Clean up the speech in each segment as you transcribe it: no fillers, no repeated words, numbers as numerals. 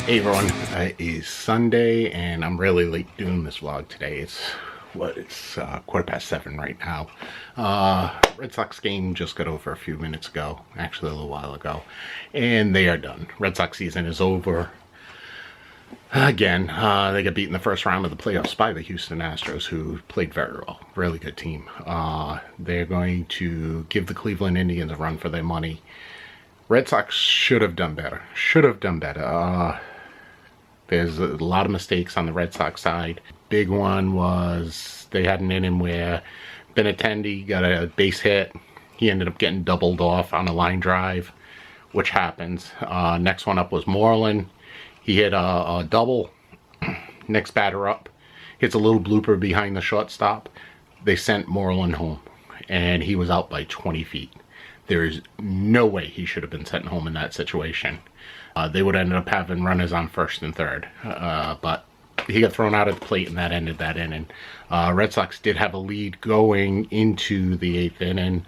Hey everyone, it is Sunday and I'm really late doing this vlog today. It's 7:15 right now. Red Sox game just got over a few minutes ago, actually a little while ago, and they are done. Red Sox season is over. Again, they got beat in the first round of the playoffs by the Houston Astros, who played very well. Really good team. They're going to give the Cleveland Indians a run for their money. Red Sox should have done better. There's a lot of mistakes on the Red Sox side. Big one was they had an inning where Benintendi got a base hit. He ended up getting doubled off on a line drive, which happens. Next one up was Moreland. He hit a double. Next batter up hits a little blooper behind the shortstop. They sent Moreland home, and he was out by 20 feet. There is no way he should have been sent home in that situation. They would have ended up having runners on first and third. But he got thrown out at the plate and that ended that inning. Red Sox did have a lead going into the 8th inning,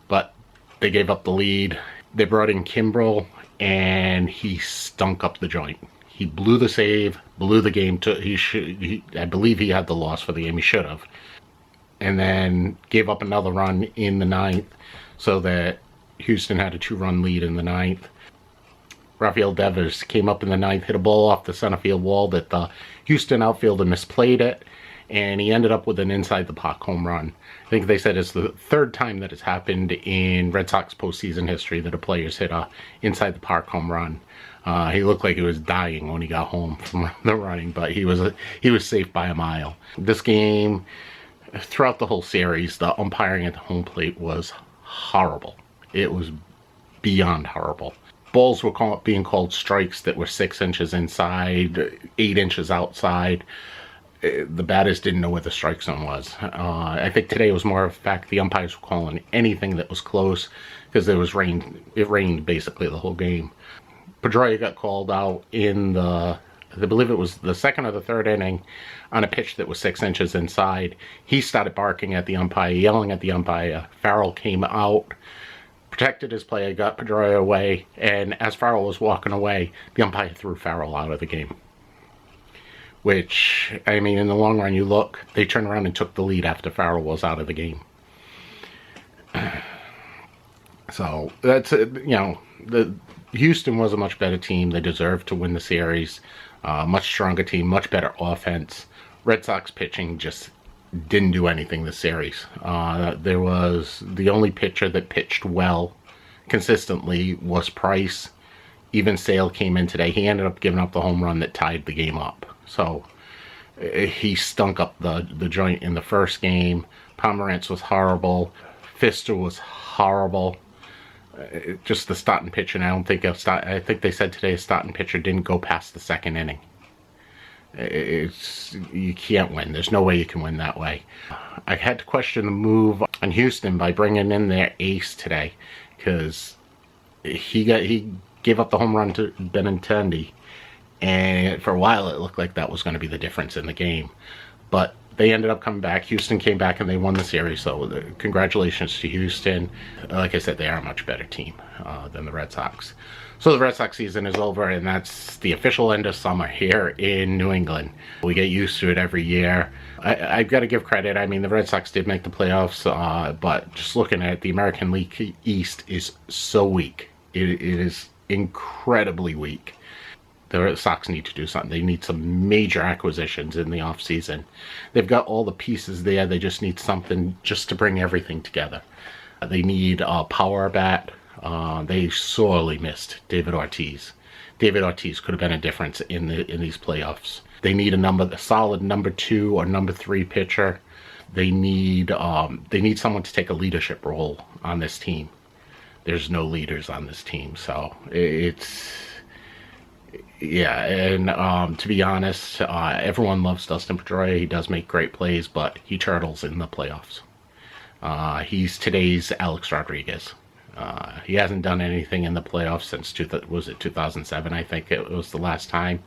but they gave up the lead. They brought in Kimbrel and he stunk up the joint. He blew the save, blew the game. I believe he had the loss for the game. He should have. And then gave up another run in the 9th so that Houston had a 2-run lead in the 9th. Rafael Devers came up in the 9th, hit a ball off the center field wall that the Houston outfielder misplayed it, and he ended up with an inside the park home run. I think they said it's the 3rd time that it's happened in Red Sox postseason history that a player's hit a inside the park home run. He looked like he was dying when he got home from the running, but he was safe by a mile. This game, throughout the whole series, the umpiring at the home plate was horrible. It was beyond horrible. Balls were being called strikes that were 6 inches inside, 8 inches outside. The batters didn't know where the strike zone was. I think today was more of a fact the umpires were calling anything that was close because there was rain. It rained basically the whole game. Pedroia got called out in I believe it was the 2nd or the 3rd inning on a pitch that was 6 inches inside. He started barking at the umpire, yelling at the umpire. Farrell came out, protected his play, got Pedroia away, and as Farrell was walking away, the umpire threw Farrell out of the game. Which, I mean, in the long run, you look, they turned around and took the lead after Farrell was out of the game. So, that's, Houston was a much better team. They deserved to win the series. Much stronger team, much better offense. Red Sox pitching just didn't do anything this series. There was the only pitcher that pitched well consistently was Price. Even Sale came in today. He ended up giving up the home run that tied the game up. So he stunk up the joint in the first game. Pomerantz was horrible. Pfister was horrible. Just the starting pitcher. And I think they said today a starting pitcher didn't go past the 2nd inning. You can't win. There's no way you can win that way. I had to question the move on Houston by bringing in their ace today because he gave up the home run to Benintendi, and for a while it looked like that was going to be the difference in the game. But they ended up coming back. Houston came back and they won the series. So congratulations to Houston. Like I said, they are a much better team than the Red Sox. So the Red Sox season is over, and that's the official end of summer here in New England. We get used to it every year. I've got to give credit. I mean, the Red Sox did make the playoffs, but just looking at it, the American League East is so weak. It is incredibly weak. The Sox need to do something. They need some major acquisitions in the offseason. They've got all the pieces there. They just need something just to bring everything together. They need a power bat. They sorely missed David Ortiz. David Ortiz could have been a difference in these playoffs. They need a solid number 2 or number 3 pitcher. They need someone to take a leadership role on this team. There's no leaders on this team, so yeah. And to be honest, everyone loves Dustin Pedroia. He does make great plays, but he turtles in the playoffs. He's today's Alex Rodriguez. He hasn't done anything in the playoffs since 2007, I think it was the last time.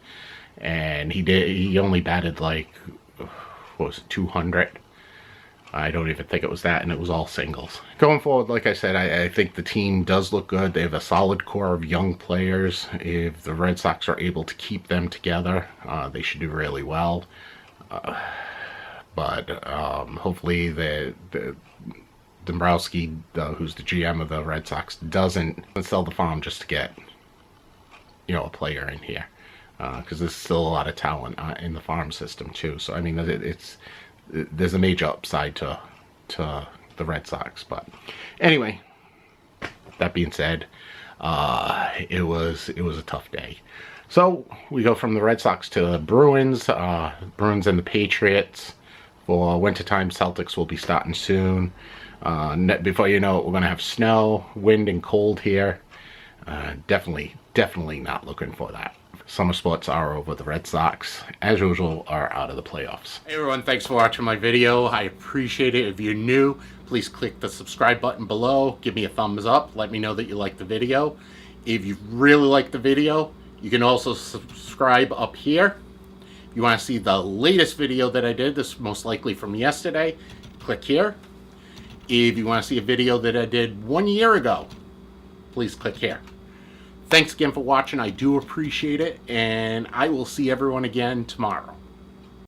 And he only batted like, what was it, 200. I don't even think it was that, and it was all singles. Going forward, like I said, I think the team does look good. They have a solid core of young players. If the Red Sox are able to keep them together, they should do really well. But hopefully the Dombrowski, who's the GM of the Red Sox, doesn't sell the farm just to get, you know, a player in here, because there's still a lot of talent in the farm system too. So I mean, there's a major upside to the Red Sox. But anyway, that being said, it was a tough day. So we go from the Red Sox to the Bruins. Bruins and the Patriots for wintertime. Celtics will be starting soon. Before you know it, we're going to have snow, wind, and cold here. Definitely not looking for that. Summer sports are over. The Red Sox, as usual, are out of the playoffs. Hey everyone, thanks for watching my video. I appreciate it. If you're new, please click the subscribe button below. Give me a thumbs up. Let me know that you like the video. If you really like the video, you can also subscribe up here. If you want to see the latest video that I did, this is most likely from yesterday, click here. If you want to see a video that I did 1 year ago, please click here. Thanks again for watching. I do appreciate it, and I will see everyone again tomorrow.